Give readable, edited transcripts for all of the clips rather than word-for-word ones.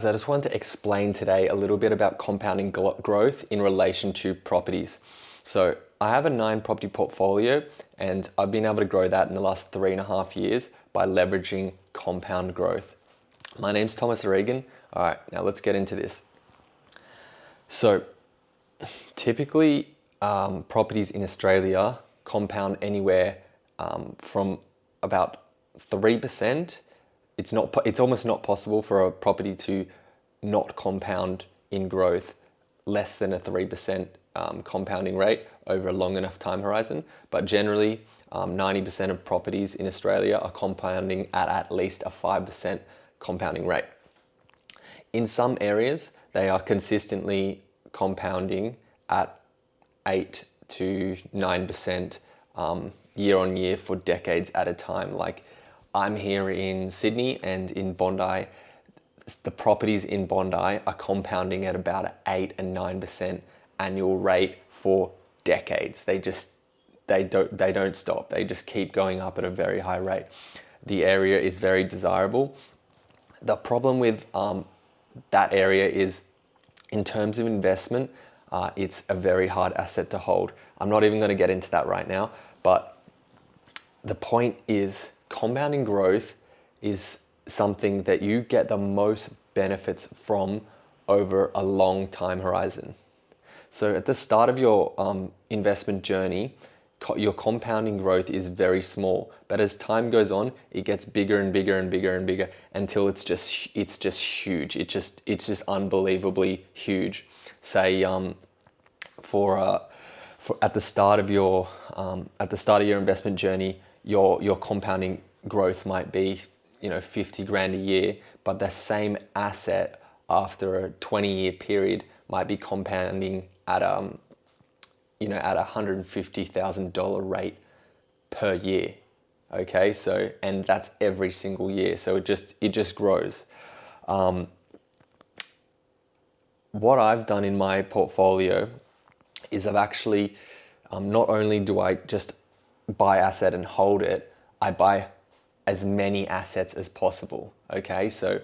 So I just wanted to explain today a little bit about compounding growth in relation to properties. So I have a 9 property portfolio and I've been able to grow that in the last 3.5 years by leveraging compound growth. My name's Thomas Regan. All right, now let's get into this. So typically properties in Australia compound anywhere from about 3%. It's almost not possible for a property to not compound in growth less than a 3% compounding rate over a long enough time horizon. But generally, 90% of properties in Australia are compounding at least a 5% compounding rate. In some areas, they are consistently compounding at 8 to 9% year on year for decades at a time. Like I'm here in Sydney and in Bondi, the properties in Bondi are compounding at about an 8 and 9% annual rate for decades. They don't stop. They just keep going up at a very high rate. The area is very desirable. The problem with that area is, in terms of investment, it's a very hard asset to hold. I'm not even going to get into that right now, but the point is compounding growth is something that you get the most benefits from over a long time horizon. So at the start of your investment journey, your compounding growth is very small, but as time goes on, it gets bigger and bigger and bigger and bigger until it's just huge. It's just unbelievably huge. Say for at the start of your investment journey, your compounding growth might be 50 grand a year, but the same asset after a 20-year period might be compounding at at $150,000 rate per year. Okay, so and that's every single year. So it just grows. What I've done in my portfolio is I've actually not only do I just buy asset and hold it, I buy as many assets as possible. Okay, so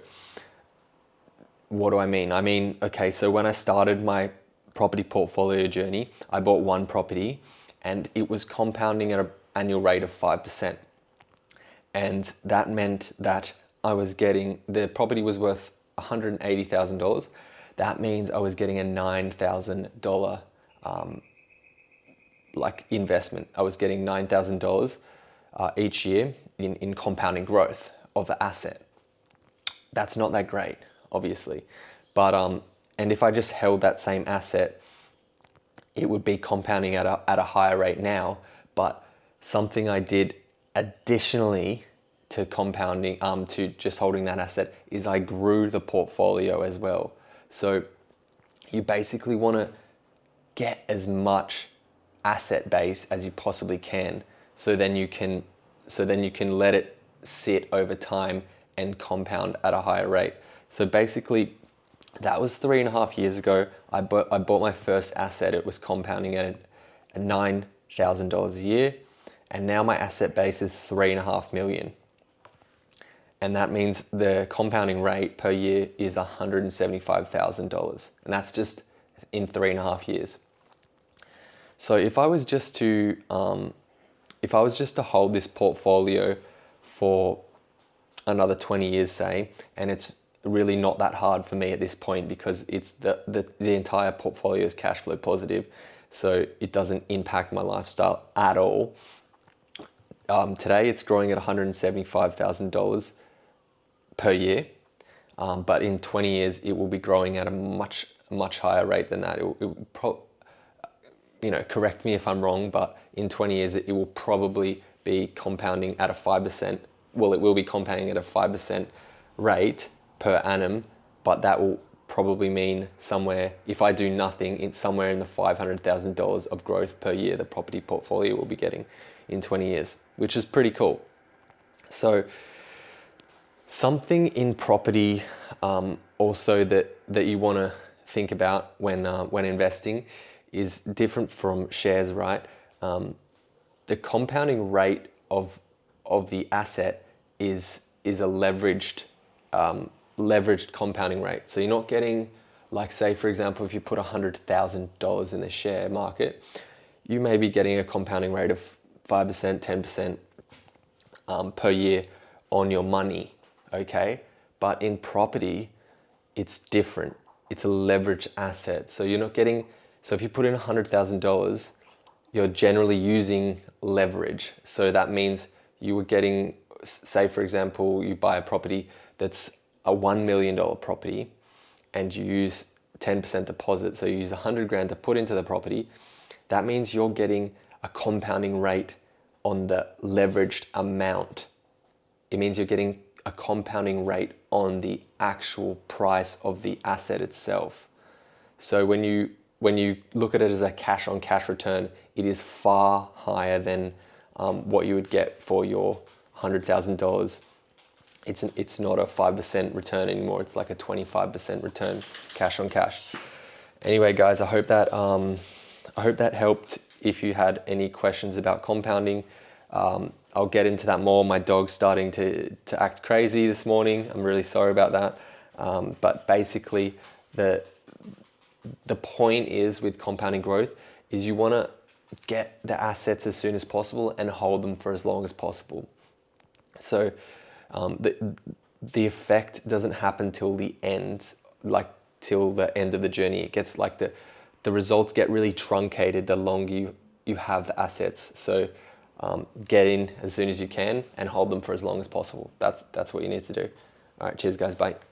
what do I mean? I mean, okay, so when I started my property portfolio journey, I bought one property and it was compounding at an annual rate of 5%. And that meant that the property was worth $180,000. That means I was getting a $9,000 investment. I was getting $9,000 each year in compounding growth of the asset. That's not that great, obviously, but and if I just held that same asset, it would be compounding at a higher rate now. But something I did additionally to compounding, to just holding that asset, is I grew the portfolio as well. So you basically want to get as much asset base as you possibly can, so then you can let it sit over time and compound at a higher rate. So basically, that was 3.5 years ago. I bought my first asset. It was compounding at $9,000 a year, and now my asset base is $3.5 million. And that means the compounding rate per year is $175,000, and that's just in 3.5 years. So if I was just to hold this portfolio for another 20 years, say, and it's really not that hard for me at this point because it's the entire portfolio is cash flow positive, so it doesn't impact my lifestyle at all. Today it's growing at $175,000 per year, but in 20 years it will be growing at a much higher rate than that. Correct me if I'm wrong, but in 20 years it will probably be compounding at a 5%. Well, it will be compounding at a 5% rate per annum, but that will probably mean somewhere, if I do nothing, it's somewhere in the $500,000 of growth per year the property portfolio will be getting in 20 years, which is pretty cool. So something in property also that you want to think about when investing is different from shares, right? The compounding rate of the asset is a leveraged leveraged compounding rate. So you're not getting, like, say for example, if you put $100,000 in the share market, you may be getting a compounding rate of 5%, 10% per year on your money, okay? But in property, it's different. It's a leveraged asset. So you're not getting, so if you put in $100,000, you're generally using leverage. So that means you were getting, say for example, you buy a property that's a $1 million property and you use 10% deposit. So you use 100 grand to put into the property. That means you're getting a compounding rate on the leveraged amount. It means you're getting a compounding rate on the actual price of the asset itself. So when you look at it as a cash on cash return, it is far higher than what you would get for your $100,000. It's not a 5% return anymore. It's like a 25% return cash on cash. Anyway, guys, I hope that helped. If you had any questions about compounding, I'll get into that more. My dog's starting to act crazy this morning. I'm really sorry about that. But basically, the point is with compounding growth is you want to get the assets as soon as possible and hold them for as long as possible. So the effect doesn't happen till the end, like till the end of the journey. It gets like the results get really truncated the longer you have the assets. So get in as soon as you can and hold them for as long as possible. That's what you need to do. All right, cheers guys, bye.